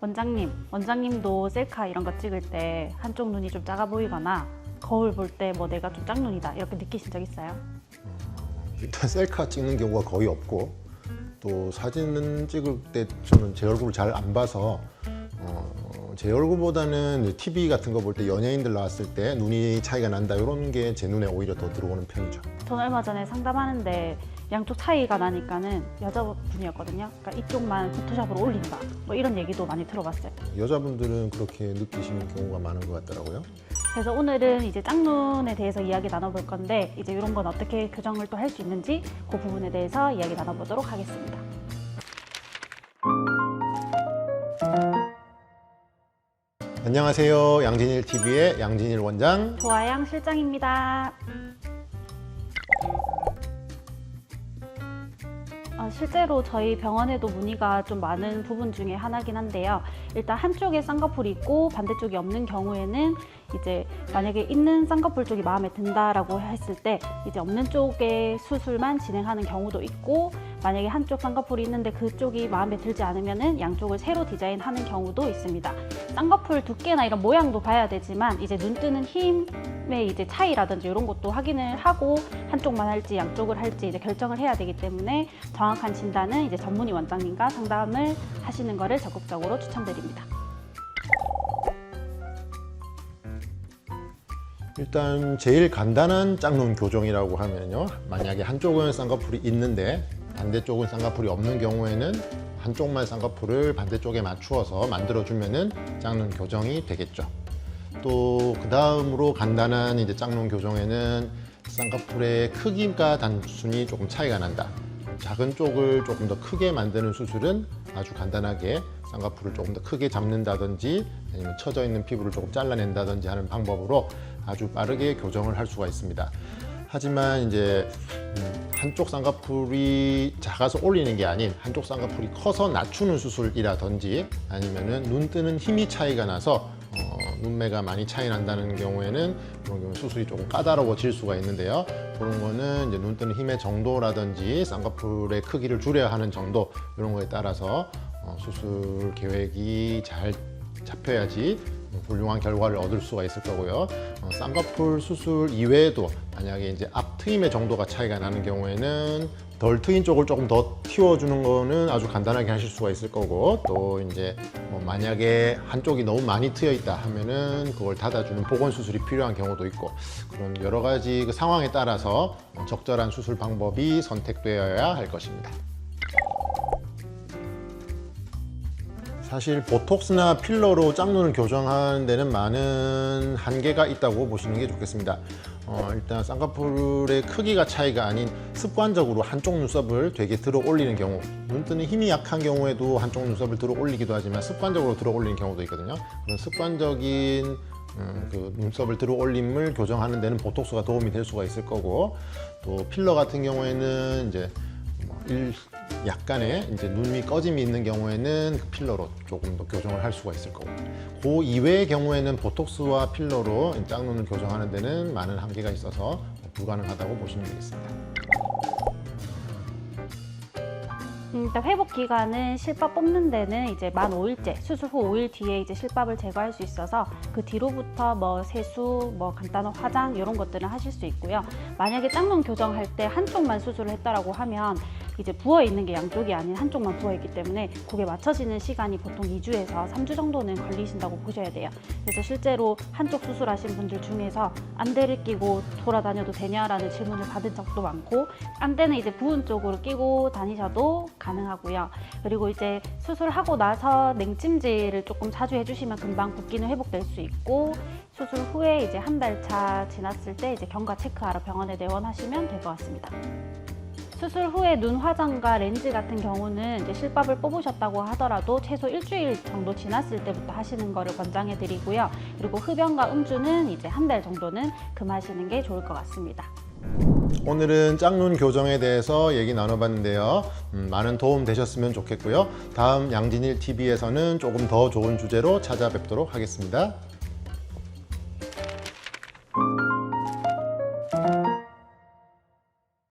원장님도 셀카 이런 거 찍을 때 한쪽 눈이 좀 작아 보이거나 거울 볼 때 뭐 내가 좀 짝눈이다 이렇게 느끼신 적 있어요? 일단 셀카 찍는 경우가 거의 없고, 또 사진은 찍을 때 저는 제 얼굴을 잘 안 봐서 제 얼굴보다는 TV 같은 거 볼 때 연예인들 나왔을 때 눈이 차이가 난다 이런 게 제 눈에 오히려 더 들어오는 편이죠. 저는 얼마 전에 상담하는데 양쪽 차이가 나니까는 여자분이었거든요. 그러니까 이쪽만 포토샵으로 올린다 뭐 이런 얘기도 많이 들어봤어요. 여자분들은 그렇게 느끼시는 경우가 많은 것 같더라고요. 그래서 오늘은 이제 짝눈에 대해서 이야기 나눠볼 건데, 이제 이런 건 어떻게 교정을 또 할 수 있는지 그 부분에 대해서 이야기 나눠보도록 하겠습니다. 안녕하세요. 양진일TV의 양진일 원장. 조아양 실장입니다. 실제로 저희 병원에도 문의가 좀 많은 부분 중에 하나긴 한데요. 일단 한쪽에 쌍꺼풀이 있고 반대쪽이 없는 경우에는 이제 만약에 있는 쌍꺼풀 쪽이 마음에 든다라고 했을 때 이제 없는 쪽에 수술만 진행하는 경우도 있고, 만약에 한쪽 쌍꺼풀이 있는데 그쪽이 마음에 들지 않으면은 양쪽을 새로 디자인하는 경우도 있습니다. 쌍꺼풀 두께나 이런 모양도 봐야 되지만 이제 눈 뜨는 힘의 이제 차이라든지 이런 것도 확인을 하고 한쪽만 할지 양쪽을 할지 이제 결정을 해야 되기 때문에 정확한 진단은 이제 전문의 원장님과 상담을 하시는 것을 적극적으로 추천드립니다. 일단 제일 간단한 짝눈 교정이라고 하면요, 만약에 한쪽은 쌍꺼풀이 있는데 반대쪽은 쌍꺼풀이 없는 경우에는 한쪽만 쌍꺼풀을 반대쪽에 맞추어서 만들어주면은 짝눈 교정이 되겠죠. 또 그 다음으로 간단한 이제 짝눈 교정에는 쌍꺼풀의 크기가 단순히 조금 차이가 난다. 작은 쪽을 조금 더 크게 만드는 수술은 아주 간단하게 쌍꺼풀을 조금 더 크게 잡는다든지 아니면 처져 있는 피부를 조금 잘라낸다든지 하는 방법으로 아주 빠르게 교정을 할 수가 있습니다. 하지만 이제 한쪽 쌍꺼풀이 작아서 올리는 게 아닌 한쪽 쌍꺼풀이 커서 낮추는 수술이라든지 아니면은 눈 뜨는 힘이 차이가 나서 눈매가 많이 차이 난다는 경우에는 그런 경우 수술이 조금 까다로워질 수가 있는데요. 그런 거는 이제 눈 뜨는 힘의 정도라든지 쌍꺼풀의 크기를 줄여야 하는 정도, 이런 거에 따라서 수술 계획이 잘 잡혀야지 훌륭한 결과를 얻을 수가 있을 거고요. 쌍꺼풀 수술 이외에도 만약에 이제 앞 트임의 정도가 차이가 나는 경우에는 덜 트인 쪽을 조금 더 틔워주는 거는 아주 간단하게 하실 수가 있을 거고, 또 이제 만약에 한쪽이 너무 많이 트여 있다 하면은 그걸 닫아주는 복원 수술이 필요한 경우도 있고, 그런 여러 가지 그 상황에 따라서 적절한 수술 방법이 선택되어야 할 것입니다. 사실 보톡스나 필러로 짝눈을 교정하는 데는 많은 한계가 있다고 보시는 게 좋겠습니다. 일단 쌍꺼풀의 크기가 차이가 아닌 습관적으로 한쪽 눈썹을 되게 들어 올리는 경우, 눈 뜨는 힘이 약한 경우에도 한쪽 눈썹을 들어 올리기도 하지만 습관적으로 들어 올리는 경우도 있거든요. 그런 습관적인 그 눈썹을 들어 올림을 교정하는 데는 보톡스가 도움이 될 수가 있을 거고, 또 필러 같은 경우에는 이제 약간의 이제 눈이 꺼짐이 있는 경우에는 그 필러로 조금 더 교정을 할 수가 있을 거고, 그 이외의 경우에는 보톡스와 필러로 짝눈을 교정하는 데는 많은 한계가 있어서 불가능하다고 보시면 되겠습니다. 일단 회복 기간은 실밥 뽑는 데는 이제 만 5일째, 수술 후 5일 뒤에 이제 실밥을 제거할 수 있어서 그 뒤로부터 뭐 세수, 뭐 간단한 화장 이런 것들은 하실 수 있고요. 만약에 짝눈 교정할 때 한쪽만 수술을 했다라고 하면 이제 부어 있는 게 양쪽이 아닌 한쪽만 부어 있기 때문에 그게 맞춰지는 시간이 보통 2주에서 3주 정도는 걸리신다고 보셔야 돼요. 그래서 실제로 한쪽 수술하신 분들 중에서 안대를 끼고 돌아다녀도 되냐라는 질문을 받은 적도 많고, 안대는 이제 부은 쪽으로 끼고 다니셔도 가능하고요. 그리고 이제 수술하고 나서 냉찜질을 조금 자주 해주시면 금방 붓기는 회복될 수 있고, 수술 후에 이제 한 달 차 지났을 때 이제 경과 체크하러 병원에 내원하시면 될 것 같습니다. 수술 후에 눈 화장과 렌즈 같은 경우는 이제 실밥을 뽑으셨다고 하더라도 최소 일주일 정도 지났을 때부터 하시는 거를 권장해 드리고요. 그리고 흡연과 음주는 이제 한 달 정도는 금하시는 게 좋을 것 같습니다. 오늘은 짝눈 교정에 대해서 얘기 나눠봤는데요. 많은 도움 되셨으면 좋겠고요. 다음 양진일TV에서는 조금 더 좋은 주제로 찾아뵙도록 하겠습니다.